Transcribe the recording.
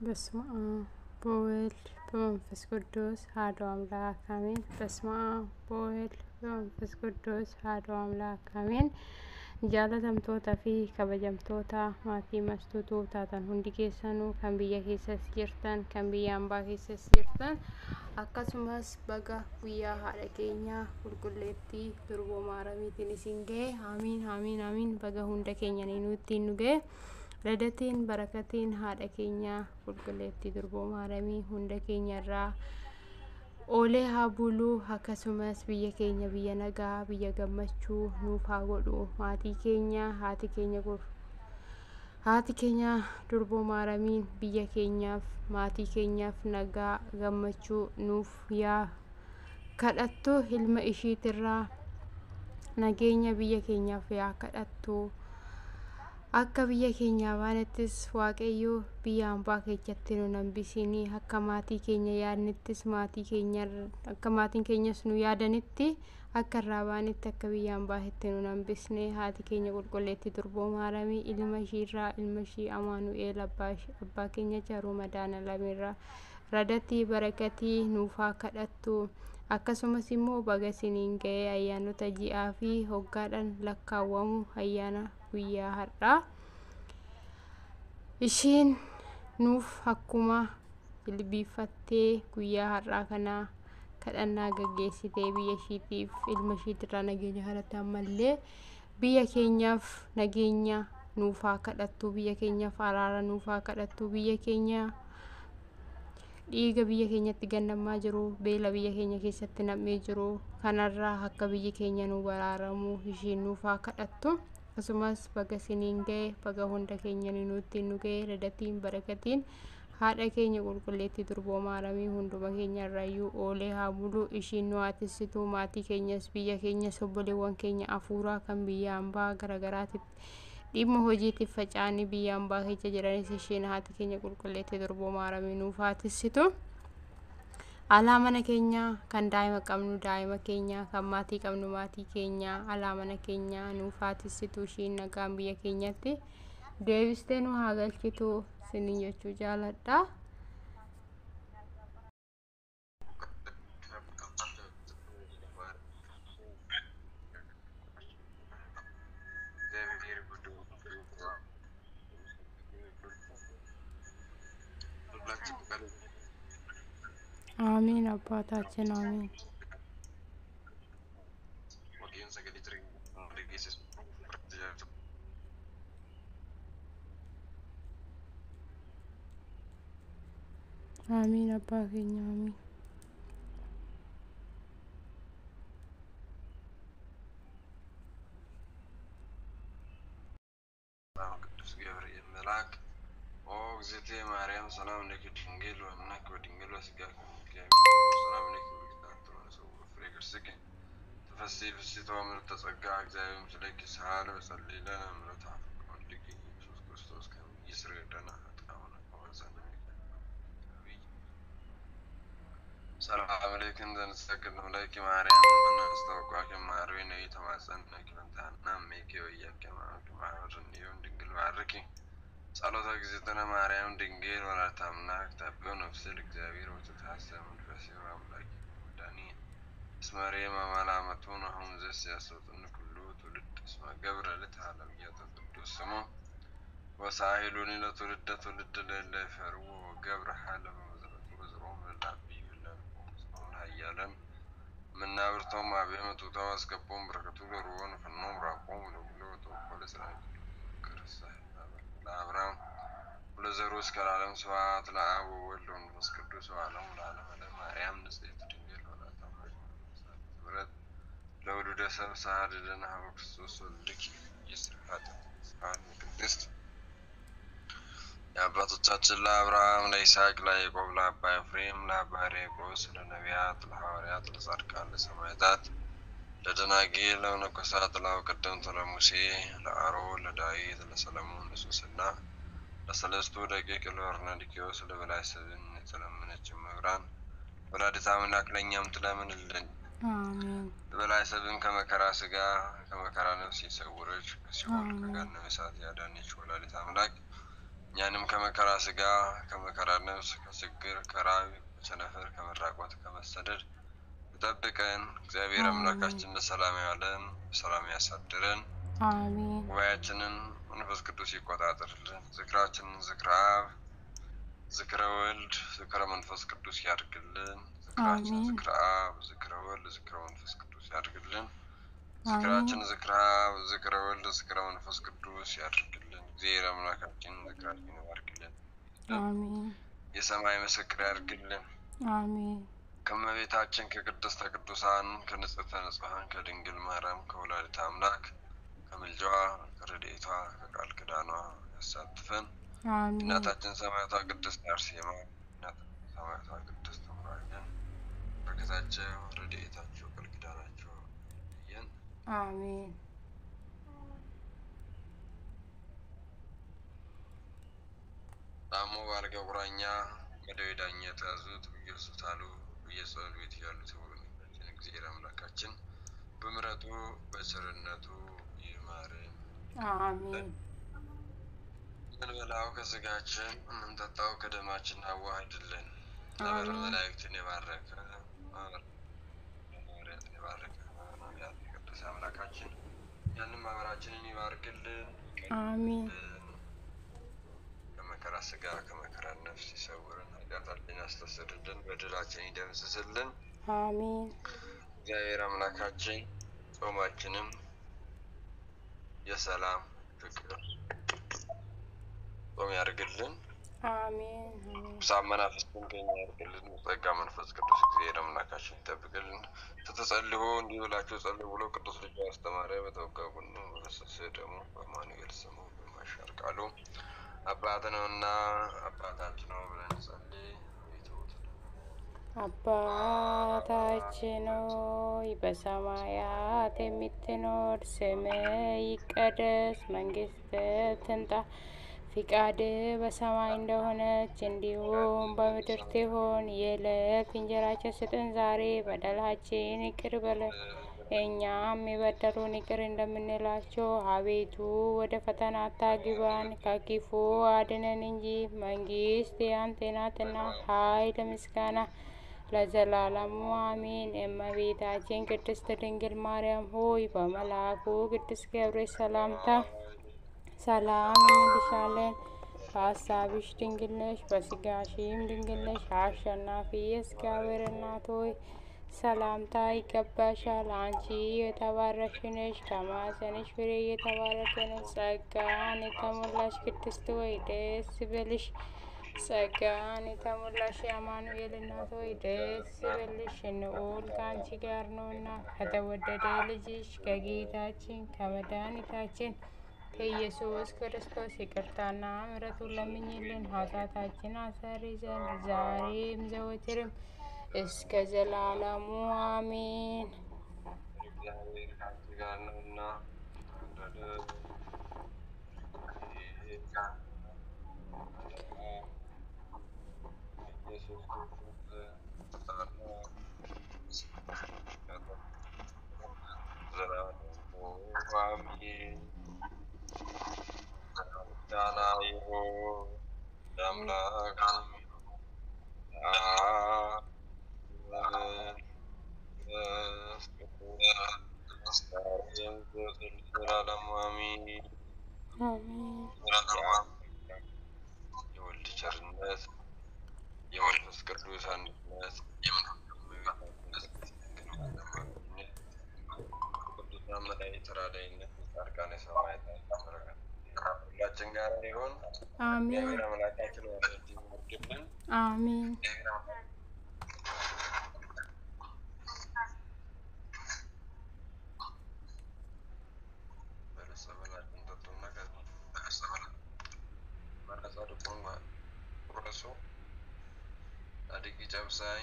በስመ አብ ወወልድ በመንፈስ ቅዱስ አሐዱ አምላክ አሜን። በስመ አብ ወወልድ በመንፈስ ቅዱስ አሐዱ አምላክ አሜን። Jaalatamtoota fi kabajamtoota maatii mastuutuu taatan hundi keessanuu kan biyya keessas jirtan kan biyya hambaa keessas jirtan akkasumas baga guyyaa haadha keenyaa qulqulleettii durboo maaramiitiin isin ga'e amiin amiin amiin baga hunda keenyanii nutti nu ga'e radatiin barakatiin haadha keenyaa qulqulleettii durboo maaramii hunda keenyarraa Ole habulu akkasumas biyya keenya biyya nagaa biyya gammachuu nuuf haa godhu maatii keenya haati keenya durboo maaramiin biyya keenyaaf maatii keenyaaf nagaa gammachuu nuuf yaa kadhattu ilma ishiitirraa nageenya biyya keenyaaf yaa kadhattu akka biyya keenyaa baanettis waaqayyo biyya hambaa keessatti nu hambisini akka maatii keenya yaadnettis maatii keenya akka maatiin keenyas nu yaadanitti akka irraa baanitti akka biyya hambaa keessatti nu hambisne haati keenya qulqulleettii durboo maaramii ilma ishiirraa ilma ishii amaanu'eel abbaa keenya jaruu madaana lamirraa radatii barakatii nuuf haa kadhattu akkasumas immoo baga isiniin ga'e ayyaanota ji'aa fi hoggaadhaan lakkaawwamu ayyaana guyyaa har'aa ishiin nuuf akkuma jilbiifattee guyyaa har'aa kana kadhannaa gaggeessitee biyya ishiitiif ilma ishiitirraa nageenya kadhatte ammallee biyya keenyaaf nageenya nuuf haa kadhattu biyya keenyaaf araara nuuf haa kadhattu biyya keenya dhiiga biyya keenyatti gannamaa jiru beela biyya keenya keessatti nam'ee jiru kanarraa akka biyyi keenya nu baraaramu ishiin nuuf haa kadhattu akkasumas baga isiniin ga'e baga hunda keenyanii nutti nu ga'e radatiin barakatiin haadha keenya qulqulleettii durboo maaramii hunduma keenyarraayyuu oolee haa bulu ishiin nu haatissitu maatii keenyas biyya keenyas obboleewwan keenya afuuraa kan biyya hambaa garagaraatitti dhimma hojiitiif faca'anii biyya hambaa keessa jiranis isheen haati keenya qulqulleettii durboo maaramii nuuf haatissitu alaa mana keenya kan daa'ima qabnu daa'ima keenya kan maatii qabnu maatii keenya alaa mana keenya nuuf haatissitu isheen nagaan biyya keenyatti deebistee nu haa galchitu sinin jechuu jaaladha. አሜን አባታችን አሜን አሜን አባቴኛ አሜን ቅዱስ ገብርኤል መልአክ ኦ እግዝእትየ ማርያም ሰላም ለኪ ድንግል ወእምነኪ ወድንግል ወሥጋኪ ሰላም ለኪ ወልድታቱ ወሰው ፍሬ ከርስኪ ተፈሥሒ ፍሥሕት ወምልዕተ ጸጋ እግዚአብሔር ምስሌኪ ሰአሊ ወጸልዪ ለነ ምሕረተ ወልድኪ ኢየሱስ ክርስቶስ ከመ ይስረይ ለነ ኃጣውኢነ ወበዛነ ሰላም አለይኩም ዘንሰግድ ለኪ ማርያም እናስተዋውቃኪ ማርያም ነይ ተማጸነኪ ለንታና ሜኪ ወያኪ ማርያም ድንግል ባርኪ ጸሎተ እግዝእትነ ማርያም ድንግል ወላዲተ አምላክ ታበው ነፍሴ ለእግዚአብሔር ወተታሰብ መንፈሴ አምላክ ወዳኒ እስመ ማርያም አማላመቱ ነሁም ዘስ ያሰጡን ኩሉ ትውልድ እስመ ገብረ ለተዓለም ቅዱስ ስሙ ወሳሂሉኒ ለትውልደ ትውልድ ለለ ፈርዎ ገብረ ሐለ በመዝረቱ ወዝሮም ለላቢ ያለን ምናብርቶም አብየመቱ ተዋስከቦም በረከቱ ለሩወን ፈኖም ራቆም ለሁሉ ተወለ ስራይ ክርስቶስ ለአብርሃም ለዘሩ እስከ ዓለም ስብሐት ለአብ ወወልድ ወመንፈስ ቅዱስ ወዓለም ለዓለም ማርያም ንጽሕት ድንግል ወላዲተ አምላክ ምሕረት ለውሉደ ሰብ ሳድደነ ሀበ ክርስቶስ ወልድኪ ይስርሐት ስብሐት ቅድስት የአባቶቻችን ለአብርሃም ለይስሐቅ ለያዕቆብ ለአባ ኤፍሬም ለአባ ሕርያቆስ ለነቢያት ለሐዋርያት ለጻድቃን ለሰማዕታት ለደናግል ለመነኮሳት ለቀደምት ለሙሴ ለአሮን ለዳዊት ለሰለሞን ለሶስና ለሰለስቱ ደቂቅ ለበርናሊዮስ ለበላይ ሰብን የተለመነች መብራን ወላዲተ አምላክ ለእኛም ትለምንልን አሜን። በላይ ሰብን ከመከራ ስጋ ከመከራ ነፍስ ይሰውረች ከሲኦል ከገሃነመ እሳት ያዳነች ወላዲተ አምላክ እኛንም ከመከራ ስጋ ከመከራ ነፍስ ከችግር ከራብ ከቸነፈር ከመራቆት ከመሰደድ ይጠብቀን። እግዚአብሔር አምላካችን በሰላም ያዋለን በሰላም ያሳድረን። አሜን ጉባኤያችንን መንፈስ ቅዱስ ይቆጣጠርልን። ዝክራችንን ዝክረ አብ ዝክረ ወልድ ዝክረ መንፈስ ቅዱስ ያድርግልን። ዝክራችን ዝክረ አብ ዝክረ ወልድ ዝክረ መንፈስ ቅዱስ ያድርግልን። ዝክራችን ዝክረ አብ ዝክረ ወልድ ዝክረ መንፈስ ቅዱስ ያድርግልን። እግዚአብሔር አምላካችን ዝክራችን ይባርክልን። አሜን የሰማይ ምስክር ያድርግልን። አሜን ከመቤታችን ከቅድስተ ቅዱሳን ከንጽሕተ ንጹሐን ከድንግል ማርያም ከወላዲተ አምላክ ከምልጃዋ ከረድኤቷ ከቃል ኪዳኗ ያሳትፈን። አሜን እናታችን ሰማዕቷ ቅድስት አርሴማ እናታችን ሰማዕቷ ቅድስት ማርያም በረከታቸው ረድኤታቸው ቃል ኪዳናቸው ይለየን። አሜን ጣሞ ባርገ ቁራኛ መደዊ ዳኛ የተያዙት በየሆስፒታሉ በየጸሎት ቤት ያሉት ወገኖቻችን እግዚአብሔር አምላካችን በምሕረቱ በቸርነቱ ይማረን። አሜን እንበላው ከስጋችን እንጠጣው ከደማችን አዋህድልን። ነበር መላእክትን የባረከ ሐዋርያትን የባረከ ነቢያት የቀደሰ አምላካችን ያንን ማህበራችንን ይባርክልን። አሜን ከመከራ ስጋ ከመከራ ነፍስ ይሰውረን። ኃጢአታችንን ያስተሰርይልን፣ በደላችንን ይደምስስልን። አሜን እግዚአብሔር አምላካችን ጾማችንም የሰላም ፍቅር ጾም ያድርግልን። አሜን ሳመናፍስትን ከኛ ያድርግልን። ጸጋ መንፈስ ቅዱስ እግዚአብሔር አምላካችን ይጠብቅልን። ተተጸልዩ እንዲህ ብላችሁ ጸልዩ ብሎ ቅዱስ ልጁ አስተማረ። በተወጋ ጎኑ በፈሰሰ ደሙ በአማኑኤል ስሙ በማይሻር ቃሉ አባት ነውና አባታችን ነው ብለን ጸልይ። አባታችን ሆይ በሰማያት የምትኖር፣ ስምህ ይቀደስ፣ መንግስትህ ትምጣ፣ ፍቃድህ በሰማይ እንደሆነች እንዲሁም በምድር ትሁን። የዕለት እንጀራችንን ስጠን ዛሬ፣ በደላችንን ይቅር በለን እኛም የበደሉንን ይቅር እንደምንላቸው፣ አቤቱ ወደ ፈተና አታግባን ከክፉ አድነን እንጂ መንግስት ያንተ ናትና ኃይል ምስጋና ለዘላለሙ አሜን። እመቤታችን ቅድስት ድንግል ማርያም ሆይ በመልአኩ ቅዱስ ገብርኤል ሰላምታ ሰላም እንልሻለን። በሀሳብሽ ድንግል ነሽ፣ በስጋሽም ድንግል ነሽ። አሸናፊ የእግዚአብሔር እናት ሆይ ሰላምታ ይገባሻል። አንቺ የተባረክሽ ነሽ፣ ከማኅፀንሽ ፍሬ የተባረከ ነው። ጸጋን የተሞላሽ ቅድስት ሆይ ደስ ይበልሽ። ጸጋን የተሞላሽ የአማኑኤል እናት ሆይ ደስ ይበልሽ፣ ልዑል ከአንቺ ጋር ነውና ከተወደደ ልጅሽ ከጌታችን ከመድኃኒታችን ከኢየሱስ ክርስቶስ ይቅርታና ምሕረቱን ለምኝልን ኃጢአታችንን አስተሰርይ ዘንድ ዛሬም ዘወትርም እስከ ዘላለሙ አሜን። እግዚአብሔር ከአንቺ ጋር ነውና ኢየሱስ ክርስቶስ አሜን። ምስጋና ይሁን ለአምላክ የወልድ ቸርነት የመንፈስ ቅዱስ አንድነት ቅዱሳን መላእክት ተራዳኢነት ጻድቃነ ሰማዕታት በረከት ሁላችን ጋር ይሁን። አሜን እግዚአብሔር አምላካችን ወዳጅ ይወድልን። አሜን Adiki Jabsai